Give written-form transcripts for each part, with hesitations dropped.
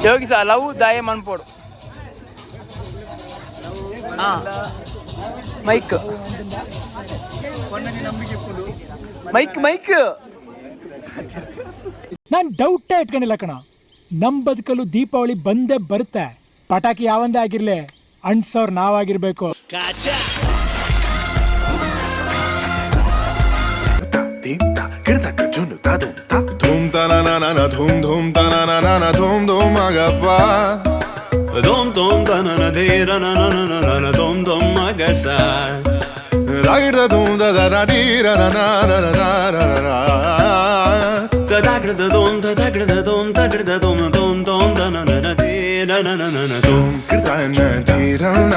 ಯೋಗಿಸ love ದಾಯ ಮನ್ಪೋಡು mic mic ನಾನು ಡೌಟೇ ಇಟ್ಕೊಂಡಿಲ್ಲ ಕಣ. ನಮ್ಮ ಬದುಕಲು ದೀಪಾವಳಿ ಬಂದೇ ಬರುತ್ತೆ. ಪಟಾಕಿ ಯಾವಂದೇ ಆಗಿರ್ಲಿ ಅಂಟ್ಸೋರ್ ನಾವಾಗಿರ್ಬೇಕು. ಧೂಮ್ ತನನ ಧೂಮ್ ಧೂಮ್ ತನನ ಧೂಮ್ ಧೂಮ್ ಮಗಪ್ಪ ಧೂಮ್ ಧೂಮ್ ತನನ ಧೀರ ನನ ಧೂಮ್ ಧೂಮ್ ಮಗಸ ರಾಗಿಡ ಧೂಮ್ ದರ ಧೀರ ತದಾಗ್ರದ ಧೂಮ್ ತದಾಗ್ರದ ಧೂಮ್ ತಗಡ್ದ ಧೂಮ್ ಧೂಮ್ ಧೂಮ್ ತನನ ಧೀರ ನನ ಧೂಮ್ ಕೃತನ ಧೀರನ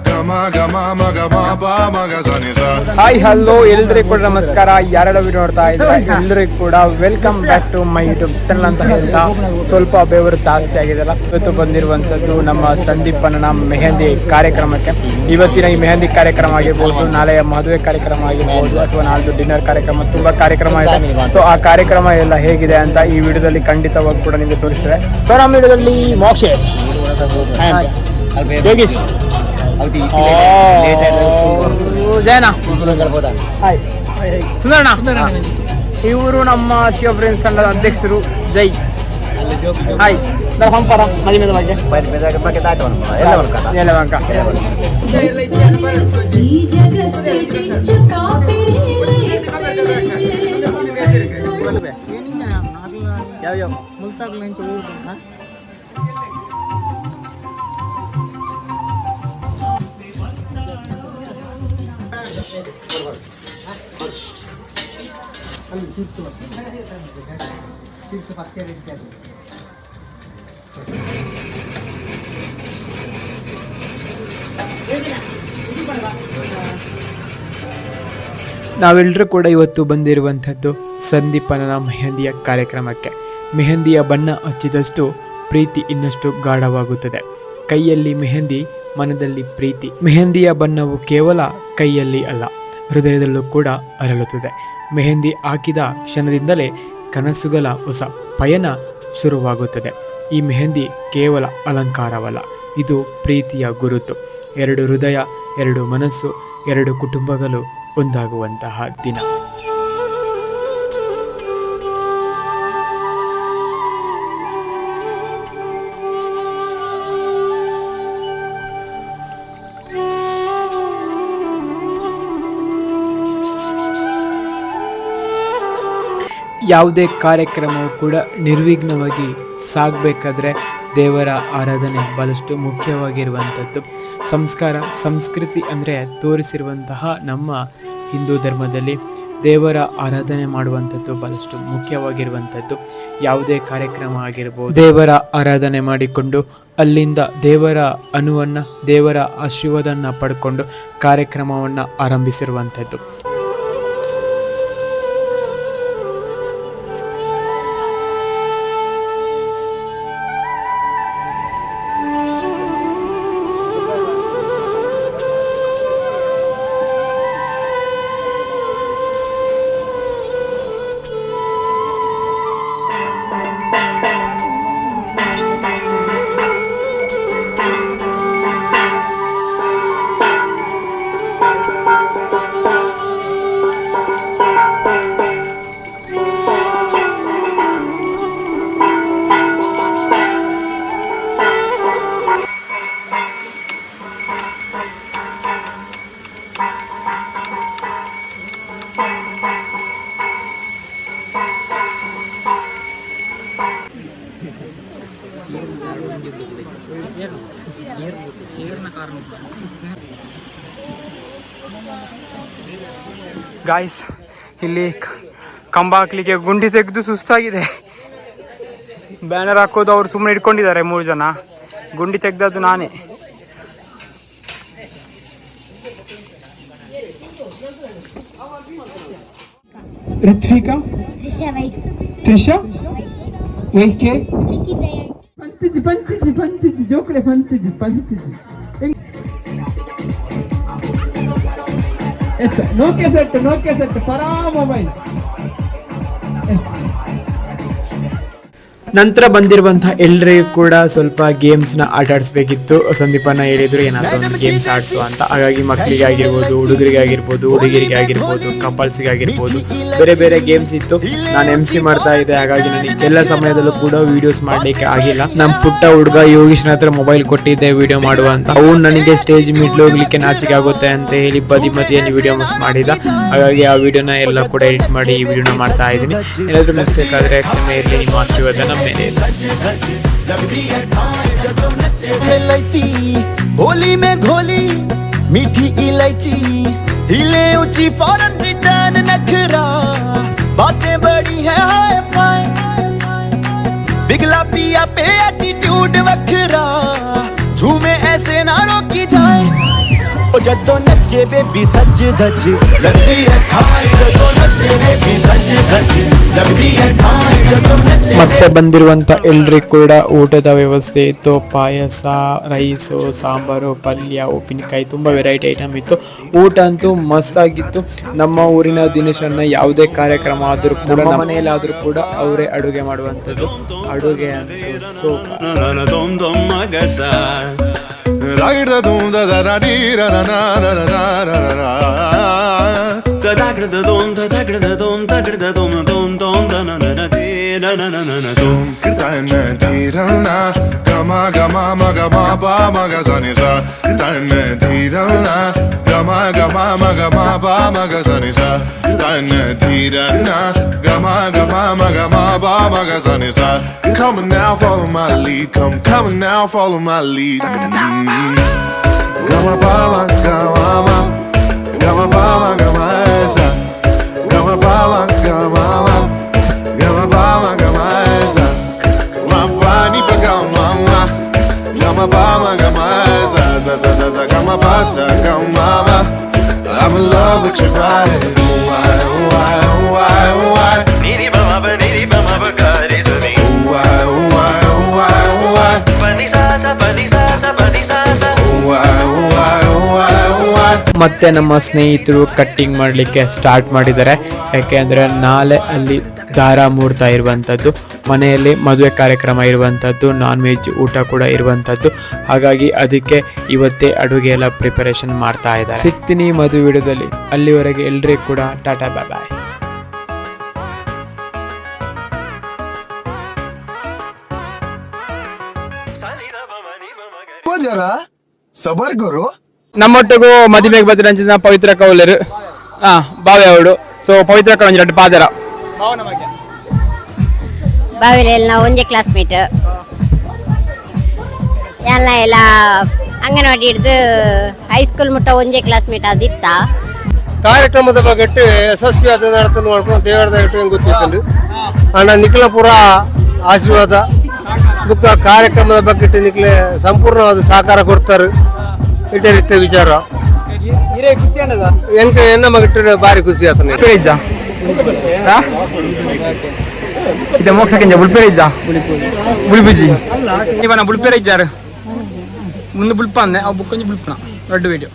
ಗಮ ಗಮ ಮಗ ಬಾಬ ಮಗ ಸನಿಸ. ಹಾಯ್ ಹಲೋ ಎಲ್ರಿಗೂ ಕೂಡ ನಮಸ್ಕಾರ. ಯಾರೆಲ್ಲ ವಿಡಿಯೋ ನೋಡ್ತಾ ಇದ್ದಾರೆ ಎಲ್ರಿಗೂ ಕೂಡ welcome back to my YouTube channel ಅಂತ ಹೇಳ್ತಾ ಸ್ವಲ್ಪ ಬೆವರು ಜಾಸ್ತಿ ಆಗಿದೆಲ್ಲ. ಇವತ್ತು ಬಂದಿರುವಂಥದ್ದು ನಮ್ಮ ಸಂದೀಪನ ಮೆಹಂದಿ ಕಾರ್ಯಕ್ರಮಕ್ಕೆ. ಇವತ್ತಿನ ಈ ಮೆಹಂದಿ ಕಾರ್ಯಕ್ರಮ ಆಗಿರ್ಬೋದು, ನಾಳೆಯ ಮದುವೆ ಕಾರ್ಯಕ್ರಮ ಆಗಿರ್ಬೋದು, ಅಥವಾ ನಾಳ್ದು ಡಿನ್ನರ್ ಕಾರ್ಯಕ್ರಮ, ತುಂಬ ಕಾರ್ಯಕ್ರಮ ಇದೆ. ಸೊ ಆ ಕಾರ್ಯಕ್ರಮ ಎಲ್ಲ ಹೇಗಿದೆ ಅಂತ ಈ ವಿಡಿಯೋದಲ್ಲಿ ಖಂಡಿತವಾಗಿ ಕೂಡ ನಿಮಗೆ ತೋರಿಸ್ತೇವೆ. ಸೊ ನಮ್ಮ ವಿಡಿಯೋದಲ್ಲಿ ಮೋಕ್ಷ, ಯೋಗೀಶ್, ಜಯನಾ, ಸುಂದರಣ್ಣ, ಇವರು ನಮ್ಮ ಶಿವ ಫ್ರೆಂಡ್ಸ್ ತಂಡದ ಅಧ್ಯಕ್ಷರು. ಜೈ ಹಾಯ್ ಹಂಪರ ಮದುವೆ ಬಗ್ಗೆ ನಾವೆಲ್ಲರೂ ಕೂಡ ಇವತ್ತು ಬಂದಿರುವಂಥದ್ದು ಸಂದೀಪನ ಮೆಹಂದಿಯ ಕಾರ್ಯಕ್ರಮಕ್ಕೆ. ಮೆಹಂದಿಯ ಬಣ್ಣ ಹಚ್ಚಿದಷ್ಟು ಪ್ರೀತಿ ಇನ್ನಷ್ಟು ಗಾಢವಾಗುತ್ತದೆ. ಕೈಯಲ್ಲಿ ಮೆಹಂದಿ, ಮನದಲ್ಲಿ ಪ್ರೀತಿ. ಮೆಹಂದಿಯ ಬಣ್ಣವು ಕೇವಲ ಕೈಯಲ್ಲಿ ಅಲ್ಲ, ಹೃದಯದಲ್ಲೂ ಕೂಡ ಅರಳುತ್ತದೆ. ಮೆಹಂದಿ ಹಾಕಿದ ಕ್ಷಣದಿಂದಲೇ ಕನಸುಗಳ ಹೊಸ ಪಯಣ ಶುರುವಾಗುತ್ತದೆ. ಈ ಮೆಹಂದಿ ಕೇವಲ ಅಲಂಕಾರವಲ್ಲ, ಇದು ಪ್ರೀತಿಯ ಗುರುತು. ಎರಡು ಹೃದಯ, ಎರಡು ಮನಸ್ಸು, ಎರಡು ಕುಟುಂಬಗಳು ಒಂದಾಗುವಂತಹ ದಿನ. ಯಾವುದೇ ಕಾರ್ಯಕ್ರಮವು ಕೂಡ ನಿರ್ವಿಘ್ನವಾಗಿ ಸಾಗಬೇಕಾದ್ರೆ ದೇವರ ಆರಾಧನೆ ಬಹಳಷ್ಟು ಮುಖ್ಯವಾಗಿರುವಂಥದ್ದು. ಸಂಸ್ಕಾರ, ಸಂಸ್ಕೃತಿ ಅಂದರೆ ತೋರಿಸಿರುವಂತಹ ನಮ್ಮ ಹಿಂದೂ ಧರ್ಮದಲ್ಲಿ ದೇವರ ಆರಾಧನೆ ಮಾಡುವಂಥದ್ದು ಬಹಳಷ್ಟು ಮುಖ್ಯವಾಗಿರುವಂಥದ್ದು. ಯಾವುದೇ ಕಾರ್ಯಕ್ರಮ ಆಗಿರ್ಬೋದು, ದೇವರ ಆರಾಧನೆ ಮಾಡಿಕೊಂಡು ಅಲ್ಲಿಂದ ದೇವರ ಅನುವನ್ನು, ದೇವರ ಆಶೀರ್ವಾದವನ್ನು ಪಡ್ಕೊಂಡು ಕಾರ್ಯಕ್ರಮವನ್ನು ಆರಂಭಿಸಿರುವಂಥದ್ದು. ಗಾಯ್ಸ್, ಇಲ್ಲಿ ಕಂಬ ಹಾಕ್ಲಿಕ್ಕೆ ಗುಂಡಿ ತೆಗೆದು ಸುಸ್ತಾಗಿದೆ. ಬ್ಯಾನರ್ ಹಾಕೋದು ಅವ್ರು ಸುಮ್ಮನೆ ಇಟ್ಕೊಂಡಿದ್ದಾರೆ 3 ಜನ. ಗುಂಡಿ ತೆಗೆದದ್ದು ನಾನೇ. ಋತ್ವಿಕಾ, ತ್ರಿಷಾ, ವೈಕೆ, ಪಂತಿಜಿ ಜೋಕುಲೆ ಪಂತಿಜಿ. ಎಸ್, ನೋ ಕೆಸೆಟ್ ಪರಾ ಮೊಬೈಲ್. ನಂತರ ಬಂದಿರುವಂತಹ ಎಲ್ಲರಿಗೂ ಕೂಡ ಸ್ವಲ್ಪ ಗೇಮ್ಸ್ನ ಆಟಾಡಿಸ್ಬೇಕಿತ್ತು. ಸಂದೀಪನ ಹೇಳಿದ್ರು ಏನಾದರೂ ಒಂದು ಗೇಮ್ಸ್ ಆಡಿಸು ಅಂತ. ಹಾಗಾಗಿ ಮಕ್ಕಳಿಗಾಗಿರ್ಬೋದು, ಹುಡುಗರಿಗಾಗಿರ್ಬೋದು, ಹುಡುಗಿರಿಗೆ ಆಗಿರ್ಬೋದು, ಕಪಲ್ಸ್ಗಾಗಿರ್ಬೋದು ಬೇರೆ ಬೇರೆ ಗೇಮ್ಸ್ ಇತ್ತು. ನಾನು MC ಮಾಡ್ತಾ ಇದ್ದೆ, ಹಾಗಾಗಿ ನನಗೆ ಎಲ್ಲ ಸಮಯದಲ್ಲೂ ಕೂಡ ವಿಡಿಯೋಸ್ ಮಾಡಲಿಕ್ಕೆ ಆಗಿಲ್ಲ. ನಮ್ಮ ಪುಟ್ಟ ಹುಡುಗ ಯೋಗೀಶ್ನ ಹತ್ರ ಮೊಬೈಲ್ ಕೊಟ್ಟಿದ್ದೆ ವಿಡಿಯೋ ಮಾಡುವ ಅಂತ. ಅವ್ನು ನನಗೆ ಸ್ಟೇಜ್ ಮಿಡ್ಲ್ ಹೋಗ್ಲಿಕ್ಕೆ ನಾಚಿಕೆ ಆಗುತ್ತೆ ಅಂತ ಹೇಳಿ ಮಧ್ಯದಲ್ಲಿ ವಿಡಿಯೋ ಮಿಸ್ ಮಾಡಿದ. ಹಾಗಾಗಿ ಆ ವಿಡಿಯೋನ ಎಲ್ಲ ಕೂಡ ಎಡಿಟ್ ಮಾಡಿ ಈ ವಿಡಿಯೋನ ಮಾಡ್ತಾ ಇದ್ದೀನಿ. ಏನಾದರೂ ಮಿಸ್ಟೇಕ್ ಆದರೆ ಕ್ಷಮೆ ಇರಲಿ, ನಿಮ್ಮ ಆಶೀರ್ವಾದ ನಮ್ಮ ಮೇಲೆ ಇದೆ. होली में घोली मीठी इलायची हिले ऊंची फौरन रिटर्न नखरा बातें बड़ी है हाय फाय बिगला पिया पे एटीट्यूड वखरा झूमे ऐसे ना रोकी जाए ओ जद्दो नच्चे बेबी सज धज लगती है खाई जद्दो नच्चे बेबी सज धज लगती है खाई जद्दो नच्चे ಮತ್ತೆ ಬಂದಿರುವಂಥ ಎಲ್ರಿಗೂ ಕೂಡ ಊಟದ ವ್ಯವಸ್ಥೆ ಇತ್ತು. ಪಾಯಸ, ರೈಸು, ಸಾಂಬಾರು, ಪಲ್ಯ, ಉಪ್ಪಿನಕಾಯಿ, ತುಂಬ ವೆರೈಟಿ ಐಟಮ್ ಇತ್ತು. ಊಟ ಅಂತೂ ಮಸ್ತಾಗಿತ್ತು. ನಮ್ಮ ಊರಿನ ದಿನೇಶನ್ನ ಯಾವುದೇ ಕಾರ್ಯಕ್ರಮ ಆದರೂ ಕೂಡ, ನಮ್ಮ ಮನೆಯಲ್ಲಾದರೂ ಕೂಡ ಅವರೇ ಅಡುಗೆ ಮಾಡುವಂಥದ್ದು. ಅಡುಗೆ ಅಂತೂ super. Ragda dum da da da di ra ra ra ra ra ra ra ra. Da da dum da da dum da da dum dum dum da na na na di na na na na na dum. Kirtan di ra na gama gama ma gama ba ma ga sa ni sa. Kirtan di ra na gama gama ma gama ba ma ga sa ni sa. Kirtan di ra na gama gama ma gama ba ma ga sa ni sa. Come now, follow my lead. Come now, follow my lead. Gama bala, gama, gama bala, gama esa. Gama bala, gama, gama bala, gama esa. Mapani pa gama, gama bala, gama esa. Za za za za gama basa, gama. I'm in love with your vibe. Why, why, why, why? Niri bama ba, niri bama ba, kare suni. Why, why, why, why? Pani sa sa, pani sa sa, pani sa sa. ಮತ್ತೆ ನಮ್ಮ ಸ್ನೇಹಿತರು cutting ಮಾಡಲಿಕ್ಕೆ start ಮಾಡಿದ್ದಾರೆ. ಯಾಕೆಂದರೆ ನಾಳೆ ಅಲ್ಲಿ ದಾರ ಮೂಡ್ತಾ ಇರುವಂಥದ್ದು, ಮನೆಯಲ್ಲಿ ಮದುವೆ ಕಾರ್ಯಕ್ರಮ ಇರುವಂಥದ್ದು, ನಾನ್ ವೆಜ್ ಊಟ ಕೂಡ ಇರುವಂಥದ್ದು. ಹಾಗಾಗಿ ಅದಕ್ಕೆ ಇವತ್ತೇ ಅಡುಗೆ ಎಲ್ಲ ಪ್ರಿಪರೇಷನ್ ಮಾಡ್ತಾ ಇದ್ದಾರೆ. ಸಿಗ್ತೀನಿ ಮದುವೆ ವಿಡಿಯೋದಲ್ಲಿ. ಅಲ್ಲಿವರೆಗೆ ಎಲ್ರಿಗೂ ಕೂಡ ಟಾಟಾ ಬಾಯ್ ಬಾಯ್. जरा सबर करो ನಮ್ಮೊಟ್ಟಿಗೂ ಮದುವೆಗೆ ಬದಿರಂಚಿನ ಪವಿತ್ರ ಕೌಲರು ಬಾವಿ ಅವಳು. ಸೊ ಪವಿತ್ರ ಕೌಲ ಎರಡು ಪಾದರ ಬಾವಿಲಿ ನಾವು ಒಂದೇ ಕ್ಲಾಸ್ಮೇಟ್ ಎಲ್ಲ ಅಂಗನವಾಡಿ ಹಿಡಿದು ಹೈಸ್ಕೂಲ್ ಮುಟ್ಟ ಒಂದೇ ಕ್ಲಾಸ್ಮೇಟ್ ಅದಿತ್ತ. ಕಾರ್ಯಕ್ರಮದ ಬಗ್ಗೆ ಯಶಸ್ವಿಯಾದ ನಡೆತಲು ಮಾಡ್ಕೊಂಡು ದೇವರದ ಇಟ್ಟು ಗೊತ್ತಿತ್ತು ಅಣ್ಣ ನಿಖಿಲಪುರ ಆಶೀರ್ವಾದ ದುಃಖ ಕಾರ್ಯಕ್ರಮದ ಬಗ್ಗೆ ನಿಖಿಲೆ ಸಂಪೂರ್ಣವಾದ ಸಹಕಾರ ಕೊಡ್ತಾರೆ. ಇದೇ ರೀತಿಯ ವಿಚಾರ ಎಂಕ ಎನ್ನ ಮಗಿಟ್ಟು ಭಾರಿ ಖುಷಿ ಆತನ ಇದು ಮೋಕ್ಷಕ್ಕೆ ಬುಲ್ಪೇರ ಇಜ್ಜ ಬುಲ್ಪಿಜಿ ಇವನ ಬುಲ್ಪೇರ ಇಜ್ಜಾರು ಮುಂದೆ ಬುಲ್ಪ ಅಂದೆ ಅವು ಬುಕ್ಕೊಂಜಿ ಬುಲ್ಪನ ದೊಡ್ಡ ವಿಡಿಯೋ.